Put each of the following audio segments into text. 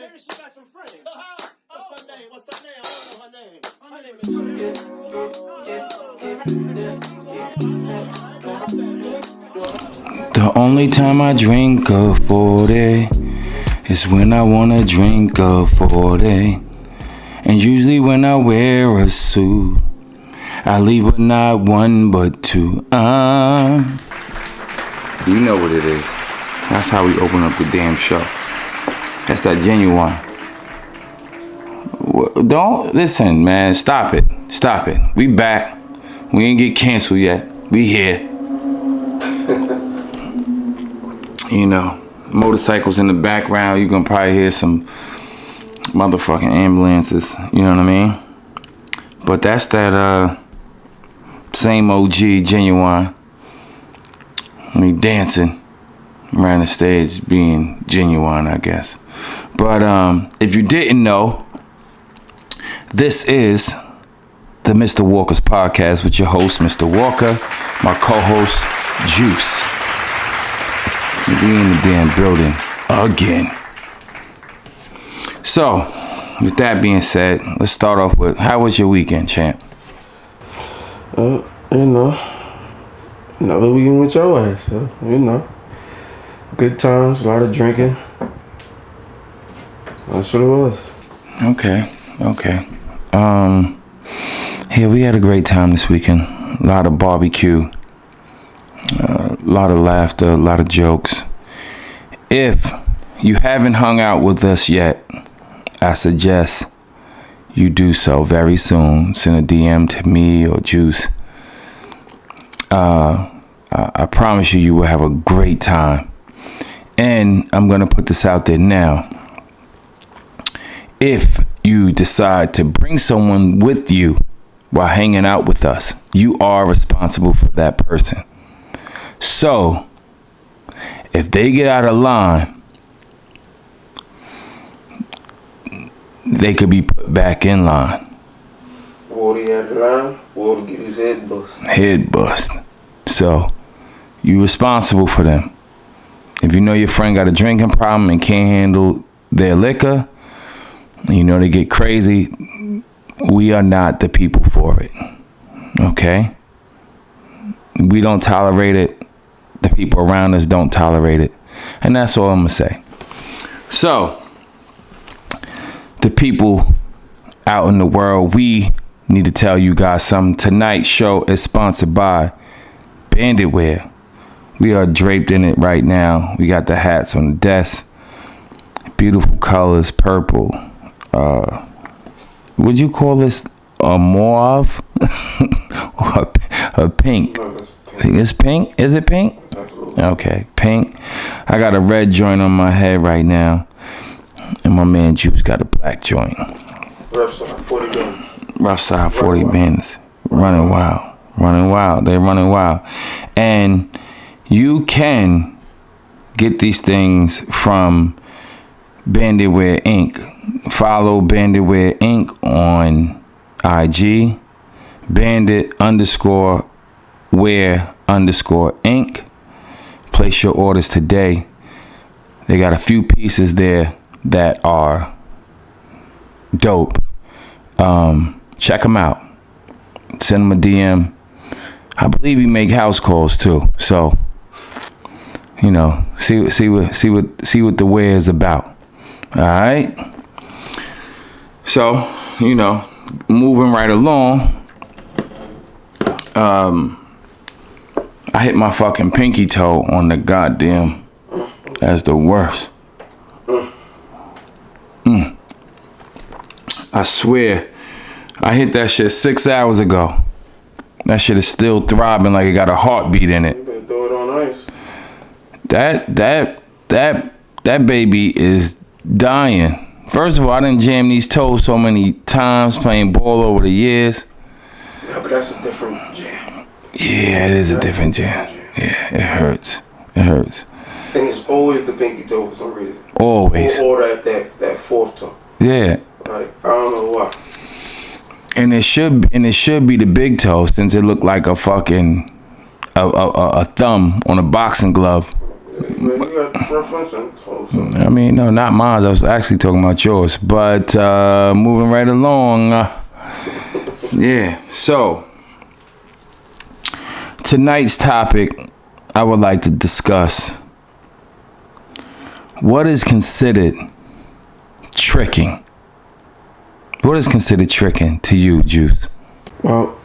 Maybe she got some friends. What's her name? What's her name? I don't know her name. The only time I drink a 40 is when I wanna drink a 40. And usually when I wear a suit, I leave with not one but two. You know what it is. That's how we open up the damn show. That's that genuine. Don't listen, man. Stop it. Stop it. We back. We ain't get canceled yet. We here. You know, motorcycles in the background. You gonna probably hear some motherfucking ambulances. You know what I mean? But that's that same OG genuine. Me dancing around the stage, being genuine, I guess. But if you didn't know, this is the Mr. Walker's podcast with your host, Mr. Walker, my co-host, Juice. We in the damn building again. So, with that being said, let's start off with, how was your weekend, champ? You know, another weekend with your ass, so, you know. Good times, a lot of drinking. That's what it was. Okay. Yeah, we had a great time this weekend. A lot of barbecue. A lot of laughter, a lot of jokes. If you haven't hung out with us yet, I suggest you do so very soon. Send a DM to me or Juice. I promise you will have a great time. And I'm going to put this out there now. If you decide to bring someone with you while hanging out with us, you are responsible for that person. So, if they get out of line, they could be put back in line. Water out of line, water get his head bust. Head bust. So, you responsible for them. If you know your friend got a drinking problem and can't handle their liquor, you know they get crazy, we are not the people for it. Okay? We don't tolerate it. The people around us don't tolerate it. And that's all I'm going to say. So, the people out in the world, we need to tell you guys something. Tonight's show is sponsored by Bandit Wear. We are draped in it right now. We got the hats on the desk. Beautiful colors, purple. Would you call this a mauve? Or a pink? No, that's pink. It's pink? Is it pink? Okay, pink. I got a red joint on my head right now. And my man Juice got a black joint. Rough side 40 band. Rough side 40 bands. Running wild. They're running wild. And you can get these things from Bandit Wear Inc. Follow Bandit Wear Inc. on IG. Bandit_wear_Inc. Place your orders today. They got a few pieces there that are dope. Check them out. Send them a DM. I believe you make house calls too. So, you know, see what the wear is about. All right. So, you know, moving right along. I hit my fucking pinky toe on the goddamn. That's the worst. I swear, I hit that shit 6 hours ago. That shit is still throbbing like it got a heartbeat in it. You better throw it on ice. That baby is dying. First of all, I done jammed these toes so many times playing ball over the years. Yeah, but that's a different jam. Yeah, it is a different jam. Yeah, it hurts. And it's always the pinky toe for some reason. Always. Or that fourth toe. Yeah. Like, I don't know why. And it should be the big toe, since it looked like a fucking a thumb on a boxing glove. You got preference and also. I mean, no, not mine. I was actually talking about yours. But moving right along. Yeah. So tonight's topic, I would like to discuss what is considered tricking. What is considered tricking to you, Juice? Well,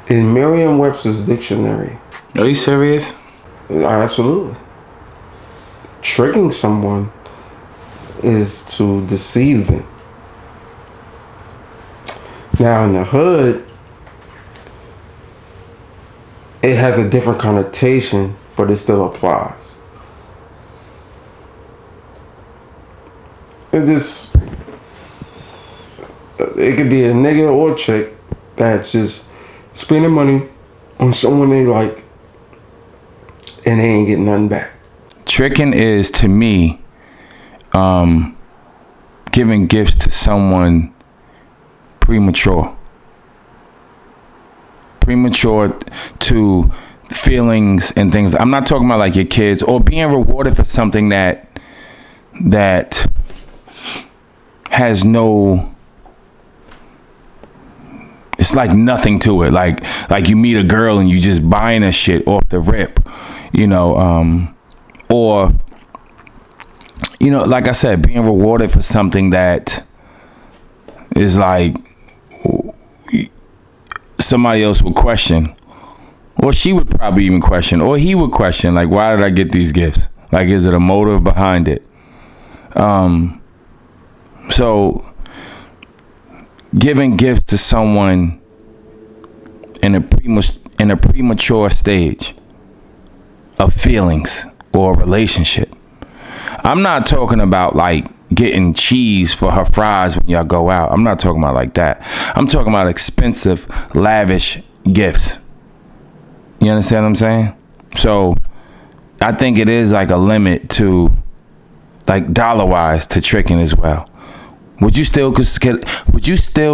in Merriam-Webster's dictionary. Are you serious? Absolutely. Tricking someone is to deceive them. Now, in the hood, it has a different connotation, but it still applies. It could be a nigga or chick that's just spending money on someone they like, and they ain't getting nothing back. Tricking is, to me, giving gifts to someone premature to feelings and things. I'm not talking about like your kids or being rewarded for something that has no, it's like nothing to it. Like you meet a girl and you just buying a shit off the rip, you know, or, you know, like I said, being rewarded for something that is like somebody else would question, or she would probably even question, or he would question, like, why did I get these gifts? Like, is it a motive behind it? So giving gifts to someone in a premature stage of feelings or a relationship. I'm not talking about like getting cheese for her fries when y'all go out. I'm not talking about like that. I'm talking about expensive, lavish gifts. You understand what I'm saying? So I think it is like a limit to, like, dollar-wise, to tricking as well. Would you still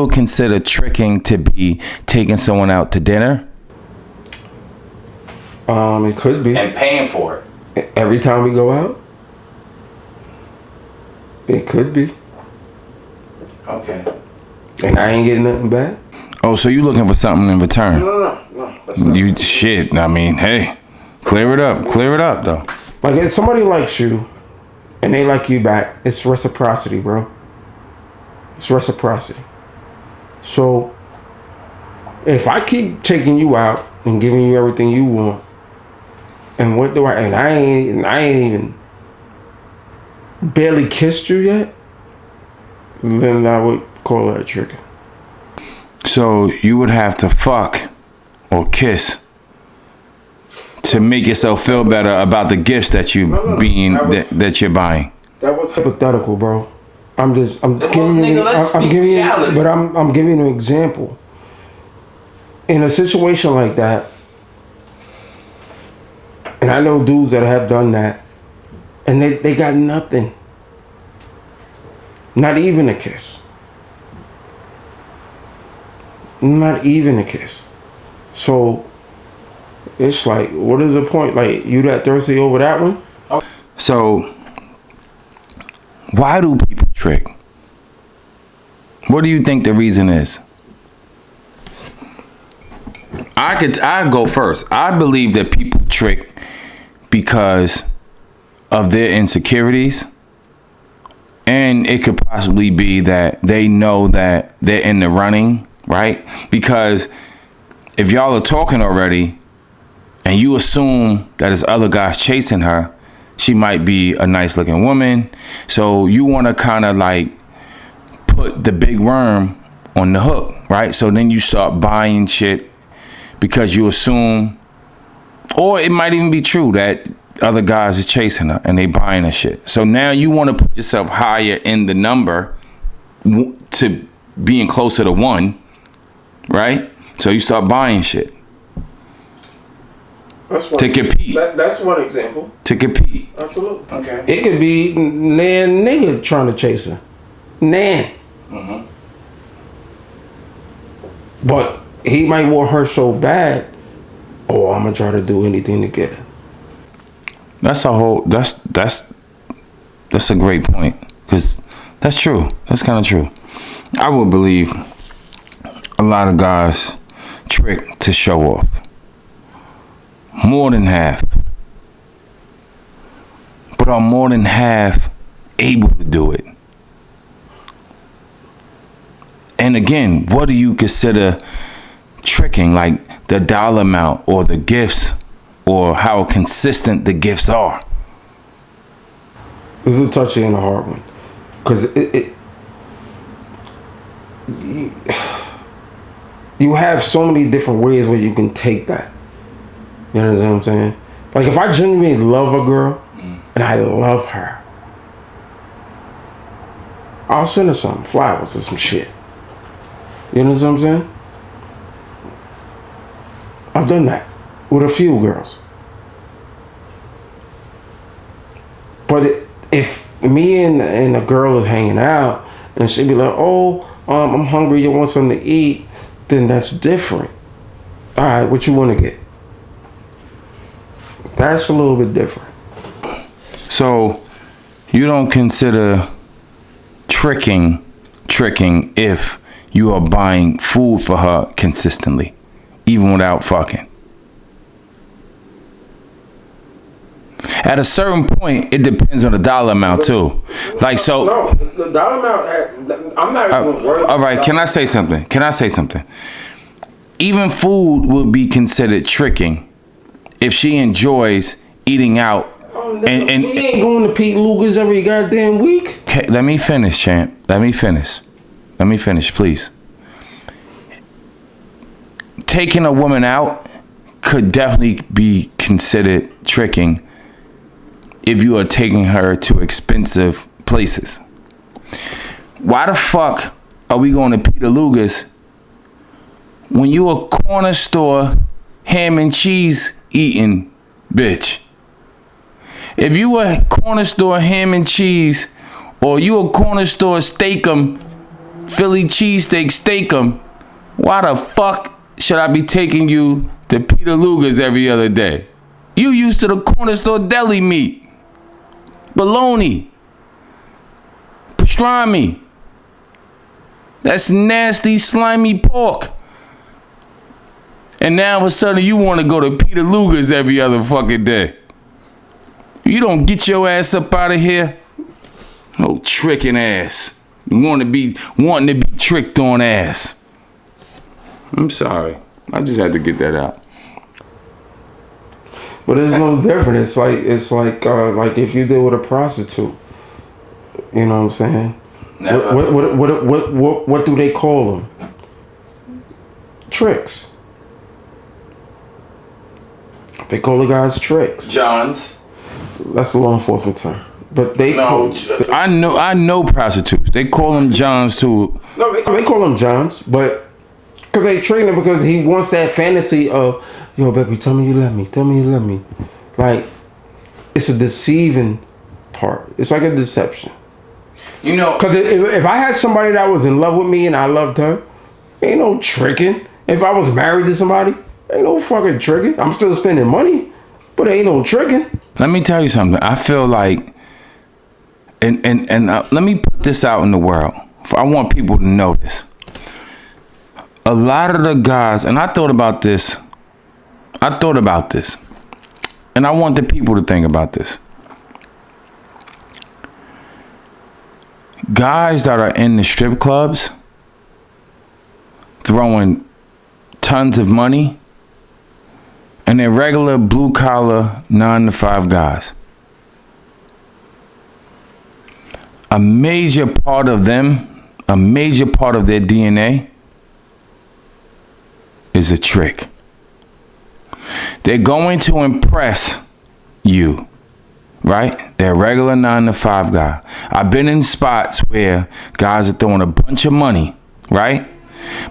consider tricking to be taking someone out to dinner? It could be. And paying for it. Every time we go out? It could be. Okay. And I ain't getting nothing back? Oh, so you looking for something in return? No. That's not. You shit. I mean, hey, clear it up though. Like, if somebody likes you and they like you back, it's reciprocity, bro. It's reciprocity. So if I keep taking you out and giving you everything you want, and I ain't even barely kissed you yet, then I would call that tricking. So you would have to fuck or kiss to make yourself feel better about the gifts that you're buying. That was hypothetical, bro. I'm giving you an example. In a situation like that, and I know dudes that have done that, and they got nothing. Not even a kiss. Not even a kiss. So it's like, what is the point? Like, you that thirsty over that one? So why do people trick? What do you think the reason is? I go first. I believe that people trick because of their insecurities, and it could possibly be that they know that they're in the running, right? Because if y'all are talking already and you assume that this other guy's chasing her, she might be a nice looking woman, so you want to kind of like put the big worm on the hook, right? So then you start buying shit because you assume, or it might even be true that other guys are chasing her and they buying her shit. So now you want to put yourself higher in the number to being closer to one, right? So you start buying shit. To compete. That's one example. To compete. Absolutely. Okay. It could be nigga trying to chase her. Mm-hmm. But he might want her so bad, I'm gonna try to do anything to get her. That's a great point, because that's true. That's kind of true. I would believe a lot of guys trick to show off. More than half. But are more than half able to do it? And again, what do you consider tricking? Like the dollar amount or the gifts or how consistent the gifts are? This is a touchy and a hard one. Because you have so many different ways where you can take that. You know what I'm saying? Like if I genuinely love a girl and I love her, I'll send her some flowers or some shit. You know what I'm saying? I've done that with a few girls. But if me and a girl is hanging out and she be like, oh, I'm hungry, you want something to eat, then that's different. All right, what you want to get? That's a little bit different. So you don't consider tricking if you are buying food for her consistently, even without fucking? At a certain point, it depends on the dollar amount too. Like, so. No, the dollar amount, I'm not even worried. All right, can I say something? Even food would be considered tricking if she enjoys eating out. And we ain't going to Pete Luger's every goddamn week. Okay, let me finish, champ. Let me finish, please. Taking a woman out could definitely be considered tricking if you are taking her to expensive places. Why the fuck are we going to Peter Luger's when you a corner store ham and cheese eating bitch? If you a corner store ham and cheese, or you a corner store steakum, Philly cheesesteak steakum, why the fuck should I be taking you to Peter Luger's every other day? You used to the corner store deli meat, bologna, pastrami. That's nasty, slimy pork. And now all of a sudden you want to go to Peter Luger's every other fucking day. You don't get your ass up out of here. No tricking ass. You want to be wanting to be tricked on ass. I'm sorry. I just had to get that out. But it's no different. It's like if you deal with a prostitute. You know what I'm saying? Never. What do they call them? Tricks. They call the guys tricks. Johns. That's a law enforcement term. But they I know prostitutes. They call them Johns too. No, they call them Johns, but because they train him because he wants that fantasy of, yo, baby, tell me you love me. Tell me you love me. Like, it's a deceiving part. It's like a deception. You know, because if I had somebody that was in love with me and I loved her, ain't no tricking. If I was married to somebody, ain't no fucking tricking. I'm still spending money, but ain't no tricking. Let me tell you something. I feel like, and let me put this out in the world. I want people to know this. A lot of the guys, and I thought about this, and I want the people to think about this. Guys that are in the strip clubs, throwing tons of money, and they're regular blue collar 9-to-5 guys. A major part of them, a major part of their DNA is a trick. They're going to impress you, right? They're a regular 9-to-5 guy. I've been in spots where guys are throwing a bunch of money, right?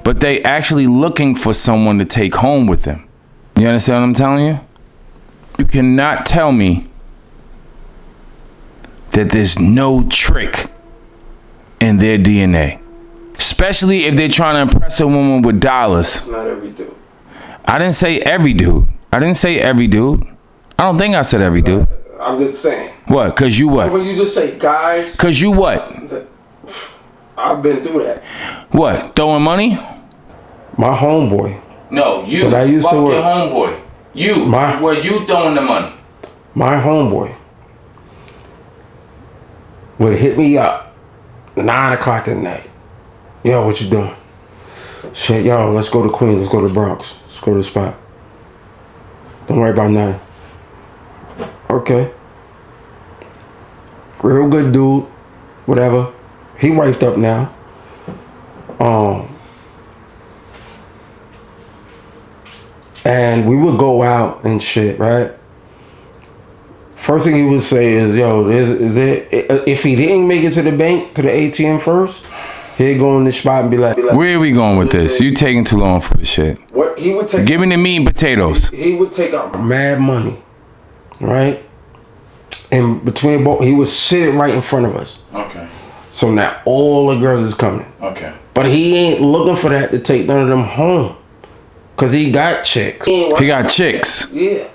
But they actually looking for someone to take home with them. You understand what I'm telling you? You cannot tell me that there's no trick in their DNA. Especially if they're trying to impress a woman with dollars. Not every dude. I didn't say every dude. I don't think I said every dude. I I'm just saying. What? Cause you what? When you just say guys. Cause you what? I've been through that. What? Throwing money? My homeboy. No, you. But I used fuck to work. your homeboy. You. Where you throwing the money? My homeboy would hit me up 9 o'clock at night. Yo, what you doing? Shit, yo, let's go to Queens. Let's go to the Bronx. Let's go to the spot. Don't worry about nothing. Okay. Real good dude. Whatever. He wiped up now. And we would go out and shit, right? First thing he would say is, yo, is it, if he didn't make it to the bank, to the ATM first, he'd go in the spot and be like, where are we going with this? You taking too long for the shit. What he would take? Give me the meat and potatoes. He would take out mad money, right? And between both, he would sit it right in front of us. Okay. So now all the girls is coming. Okay. But he ain't looking for that to take none of them home. Cause he got chicks. He got chicks. Yeah.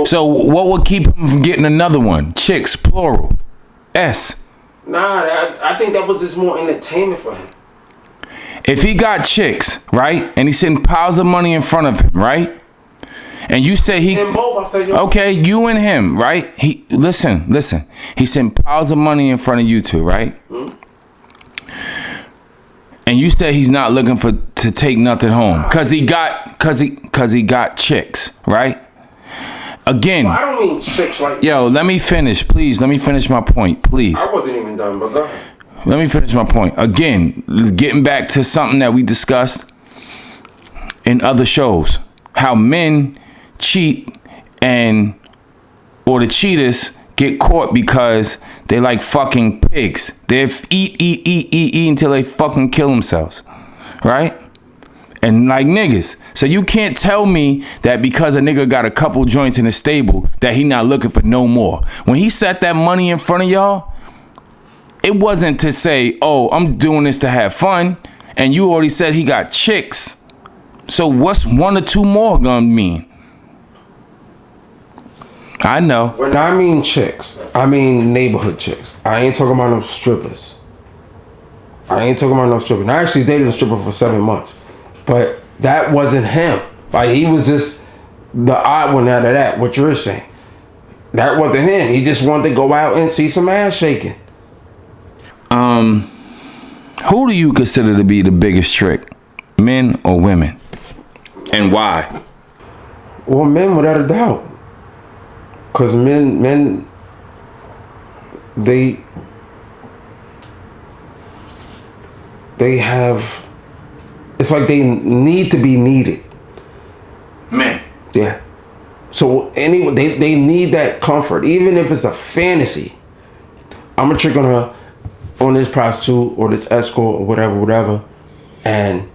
So what would keep him from getting another one? Chicks, plural. S. Nah, I think that was just more entertainment for him. If he got chicks, right, and he's sitting piles of money in front of him, right, and you say he, and both, I said, okay, you and him, right? He listen. He's sitting piles of money in front of you two, right? Mm-hmm. And you say he's not looking to take nothing home cause he got chicks, right? Again, well, I don't mean chicks like. Yo, let me finish, please. Let me finish my point, please. I wasn't even done, but go ahead. Let me finish my point. Again, getting back to something that we discussed in other shows, how men cheat or the cheaters get caught because they like fucking pigs. They eat until they fucking kill themselves, right? And like niggas. So you can't tell me that because a nigga got a couple joints in his stable that he not looking for no more. When he set that money in front of y'all, it wasn't to say, oh, I'm doing this to have fun. And you already said he got chicks. So what's one or two more gonna mean? I know. When I mean chicks, I mean neighborhood chicks. I ain't talking about no strippers. I actually dated a stripper for 7 months. But that wasn't him. Like, he was just the odd one out of that, what you're saying. That wasn't him. He just wanted to go out and see some ass shaking. Who do you consider to be the biggest trick? Men or women? And why? Well, men, without a doubt. Because men, they have, it's like they need to be needed. Men. Yeah. So anyway, they need that comfort, even if it's a fantasy. I'm a trick on this prostitute or this escort or whatever, and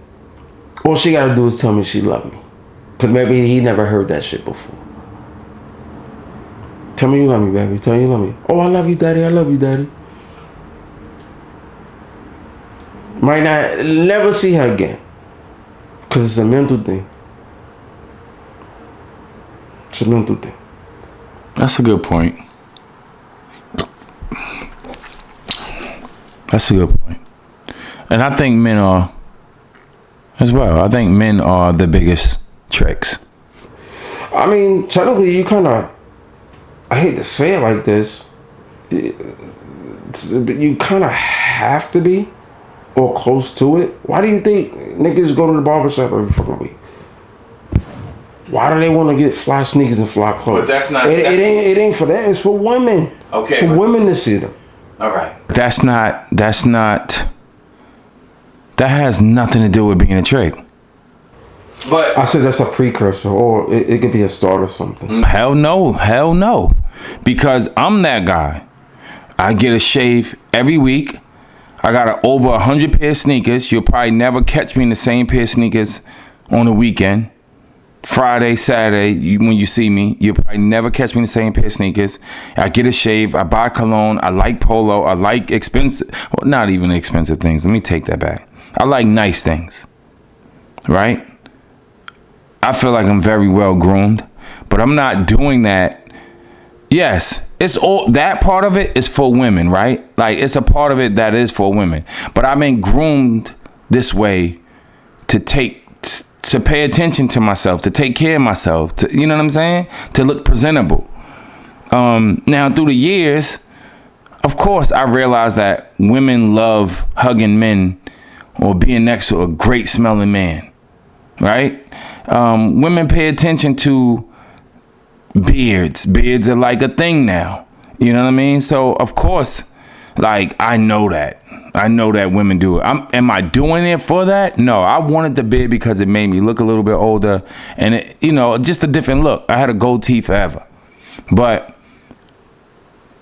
all she gotta do is tell me she love me, cause maybe he never heard that shit before. Tell me you love me, baby. Tell me you love me. Oh, I love you, daddy. I love you, daddy. Might not never see her again, cause it's a mental thing. It's a mental thing. That's a good point. That's a good point. And I think men are as well. I think men are the biggest tricks. I mean, technically, you kind of, I hate to say it like this, but you kind of have to be, or close to it. Why do you think niggas go to the barbershop every fucking week? Why do they want to get fly sneakers and fly clothes? But that's not. It ain't for that. It's for women. Okay. For women to see them. All right. That's not. That has nothing to do with being a trick. But I said that's a precursor, or it could be a start or something. Hell no. Because I'm that guy. I get a shave every week. I got over 100 pair of sneakers. You'll probably never catch me in the same pair of sneakers on the weekend. Friday, Saturday, when you see me, you'll probably never catch me in the same pair of sneakers. I get a shave. I buy cologne. I like polo. I like expensive, well, not even expensive things. Let me take that back. I like nice things, right? I feel like I'm very well groomed, but I'm not doing that, Yes, it's all that part of it is for women, right? Like it's a part of it that is for women. But I've been groomed this way to pay attention to myself, to take care of myself, to, you know what I'm saying? To look presentable. Now through the years, of course, I realized that women love hugging men or being next to a great smelling man, right? Women pay attention to beards. Beards are like a thing now. You know what I mean? So of course, like I know that women do it. Am I doing it for that? No, I wanted the beard because it made me look a little bit older, and it, you know, just a different look. I had a goatee forever, but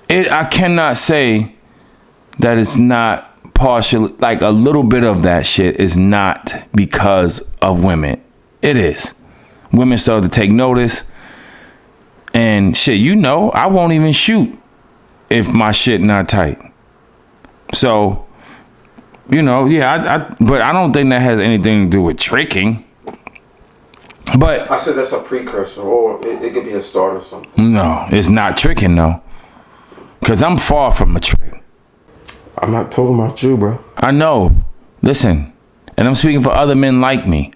I cannot say that it's not partial. Like a little bit of that shit is not because of women. It is. Women started to take notice. And shit, you know, I won't even shoot if my shit not tight. So, you know, yeah, but I don't think that has anything to do with tricking. But I said that's a precursor, or it could be a start or something. No, it's not tricking though. Cause I'm far from a trick. I'm not talking about you, bro. I know. Listen, and I'm speaking for other men like me.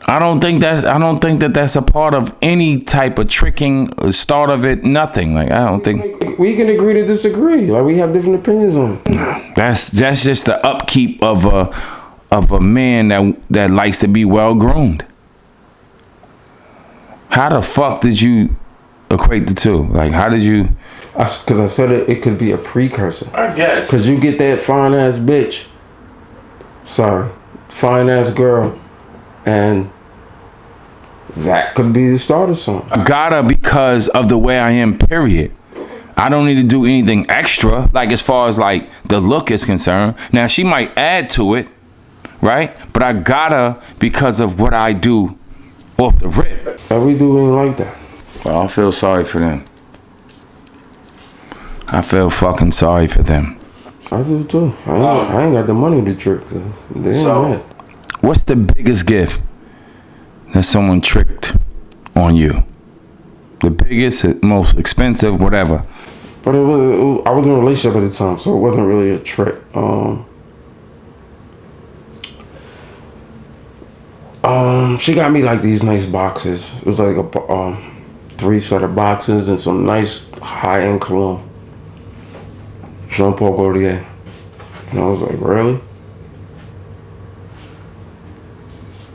I don't think that that's a part of any type of tricking, start of it, nothing. Like I don't think we can agree to disagree. Like we have different opinions on it. That's just the upkeep of a man that likes to be well groomed. How the fuck did you equate the two? Like how did you? Because I said it could be a precursor. I guess. Because you get that fine ass bitch. Sorry, fine ass girl, and that could be the start of something. I gotta, because of the way I am, period. I don't need to do anything extra, like as far as like the look is concerned. Now she might add to it, right? But I gotta, because of what I do off the rip. Every dude ain't like that. Well, I feel sorry for them. I feel fucking sorry for them. I do too. I ain't got the money to trick. They ain't mad. What's the biggest gift that someone tricked on you? The biggest, most expensive, whatever. But I was in a relationship at the time, so it wasn't really a trick. She got me like these nice boxes. It was like a 3 set of boxes and some nice high-end cologne. Jean-Paul Gaultier. And I was like, really?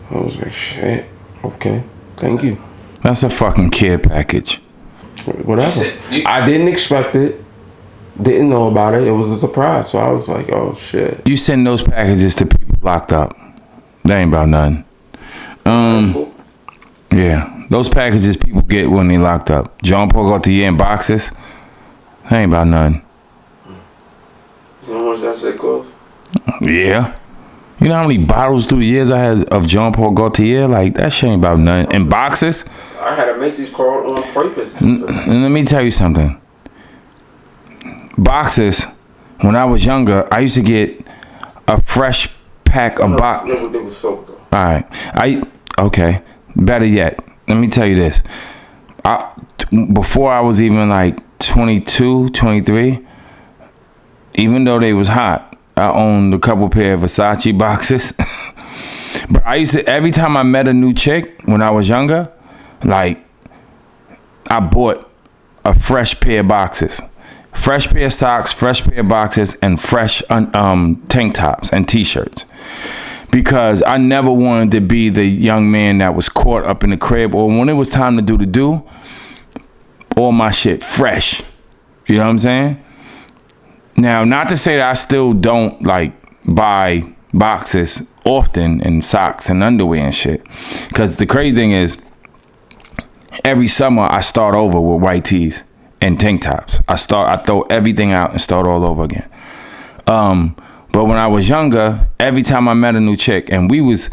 I was like, shit. Okay, thank you. That's a fucking care package. Whatever. I didn't expect it. Didn't know about it. It was a surprise. So I was like, oh shit. You send those packages to people locked up. They ain't about nothing. Yeah. Those packages people get when they locked up. Jean-Paul Gaultier in boxes. They ain't about nothing. You know how much that shit cost? Yeah. You know how many bottles through the years I had of Jean-Paul Gaultier? Like, that shit ain't about nothing. In boxes? I had a Macy's card on purpose. And let me tell you something. Boxes, when I was younger, I used to get a fresh pack of boxes. They was soaked though. All right. Okay. Better yet, let me tell you this. Before I was even like 22, 23, even though they was hot, I owned a couple pair of Versace boxes. But I used to, every time I met a new chick when I was younger, like, I bought a fresh pair of boxes. Fresh pair of socks, fresh pair of boxes, and fresh tank tops and t-shirts. Because I never wanted to be the young man that was caught up in the crib, or when it was time to do, all my shit fresh. You know what I'm saying? Now, not to say that I still don't like buy boxes often and socks and underwear and shit. Because the crazy thing is, every summer I start over with white tees and tank tops. I throw everything out and start all over again. But when I was younger, every time I met a new chick and we was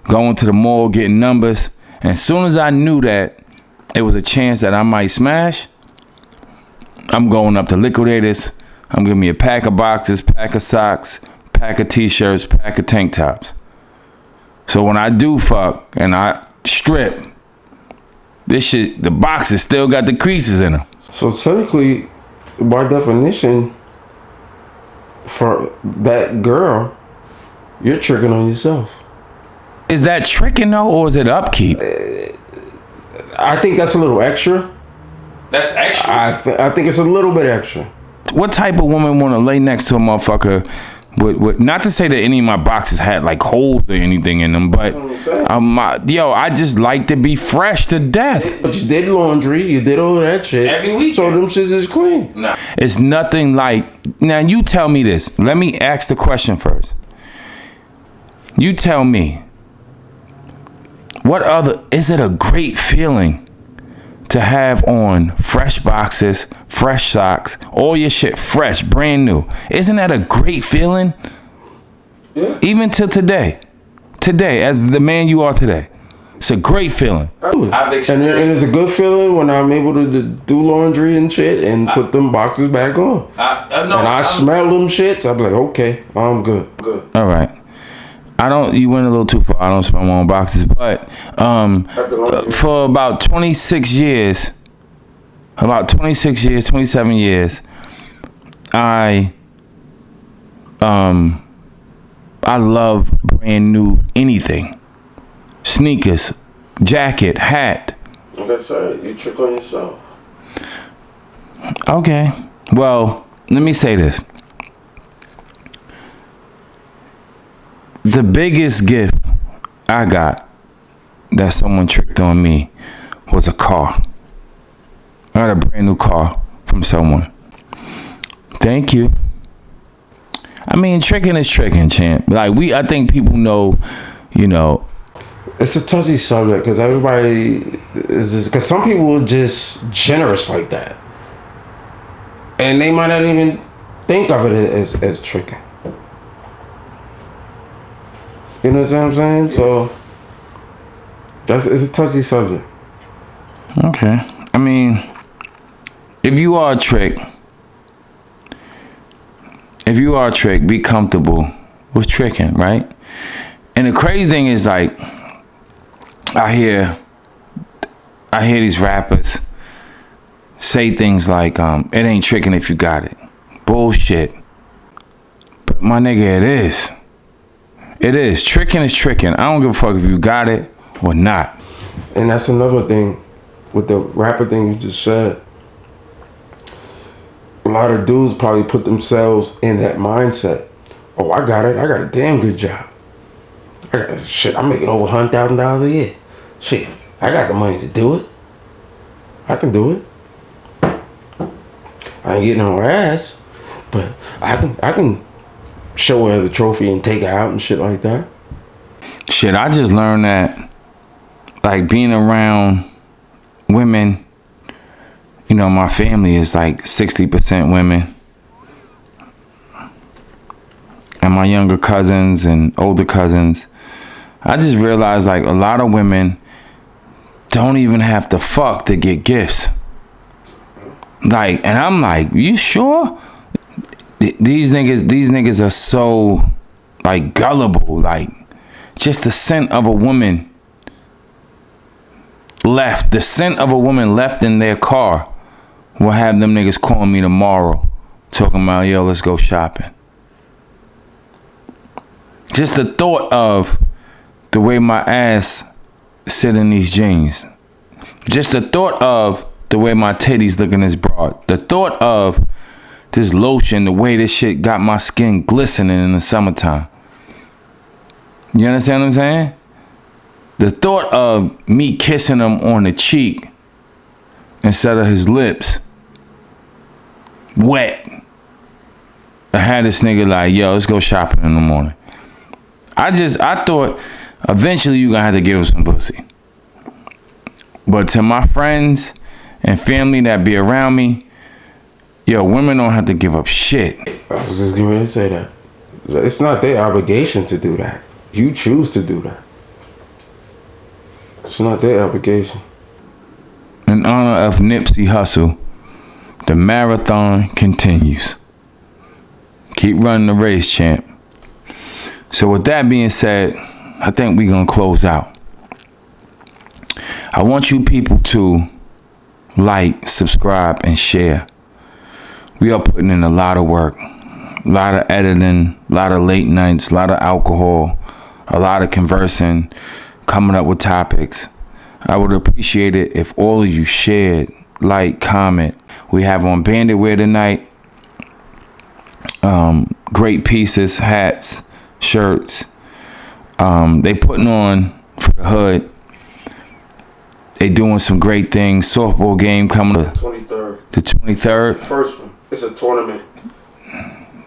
going to the mall getting numbers, and as soon as I knew that it was a chance that I might smash, I'm going up to Liquidators. I'm giving me a pack of boxes, pack of socks, pack of t-shirts, pack of tank tops. So when I do fuck and I strip, This shit, the boxes still got the creases in them. So technically, by definition, for that girl, you're tricking on yourself. Is that tricking though, or is it upkeep? I think that's a little extra. That's extra. I think it's a little bit extra. What type of woman want to lay next to a motherfucker with not to say that any of my boxes had like holes or anything in them, but I just like to be fresh to death. But you did laundry, you did all that shit every week, so them shits is clean. Nah. It's nothing like. Now you tell me this. Let me ask the question first. You tell me. What other, is it a great feeling to have on fresh boxes, fresh socks, all your shit fresh, brand new? Isn't that a great feeling? Yeah. Even till today, as the man you are today, it's a great feeling. And it's a good feeling when I'm able to do laundry and shit and put them boxes back on. I smell them shits, I'm like, okay, I'm good. All right. You went a little too far. I don't smell my own boxes, but for about 26 years, 27 years, I love brand new anything. Sneakers, jacket, hat. Like I said, you trick on yourself. Okay. Well, let me say this. The biggest gift I got that someone tricked on me was a car. I got a brand new car from someone. Thank you. I mean, tricking is tricking, champ. Like I think people know, It's a touchy subject because everybody is just, because some people are just generous like that. And they might not even think of it as tricking. You know what I'm saying? So it's a touchy subject. Okay. I mean, if you are a trick, be comfortable with tricking, right? And the crazy thing is, like, I hear these rappers say things like, it ain't tricking if you got it. Bullshit. But my nigga, it is. It is. Tricking is tricking. I don't give a fuck if you got it or not. And that's another thing with the rapper thing you just said. A lot of dudes probably put themselves in that mindset. Oh, I got it. I got a damn good job. I'm making over $100,000 a year. Shit, I got the money to do it. I can do it. I ain't getting on her ass, but I can show her the trophy and take her out and shit like that. Shit, I just learned that, like, being around women, my family is like 60% women. And my younger cousins and older cousins, I just realized, like, a lot of women don't even have to fuck to get gifts. Like, and I'm like, you sure? These niggas are so, like, gullible. Like, just the scent of a woman left in their car will have them niggas calling me tomorrow talking about, yo, let's go shopping. Just the thought of the way my ass sit in these jeans. Just the thought of the way my titties look in this broad. The thought of this lotion, the way this shit got my skin glistening in the summertime. You understand what I'm saying? The thought of me kissing him on the cheek instead of his lips, wet. I had this nigga like, yo, let's go shopping in the morning. I thought eventually you gonna have to give him some pussy. But to my friends and family that be around me, yo, women don't have to give up shit. I was just going to say that. It's not their obligation to do that. You choose to do that. It's not their obligation. In honor of Nipsey Hussle, the marathon continues. Keep running the race, champ. So with that being said, I think we're going to close out. I want you people to like, subscribe, and share. We are putting in a lot of work, a lot of editing, a lot of late nights, a lot of alcohol, a lot of conversing, coming up with topics. I would appreciate it if all of you shared, like, comment. We have on bandit wear tonight. Great pieces, hats, shirts. They putting on for the hood. They doing some great things. Softball game coming up. 23rd. The 23rd. First one. It's a tournament.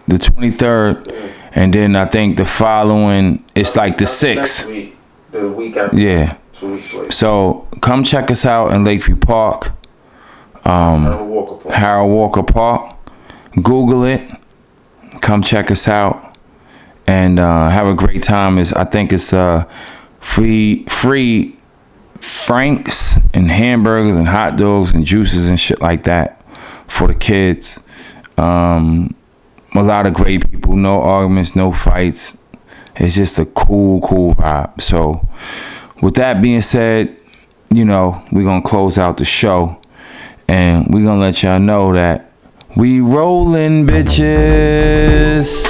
The 23rd. Yeah. And then I think the following, it's like the 6th. Next week. The week after. Yeah. 2 weeks later. So come check us out in Lakeview Park. Harold Walker Park. Google it. Come check us out. And have a great time. I think it's free franks and hamburgers and hot dogs and juices and shit like that for the kids. A lot of great people, no arguments, no fights. It's just a cool vibe. So with that being said, we're gonna close out the show and we're gonna let y'all know that we rolling, bitches.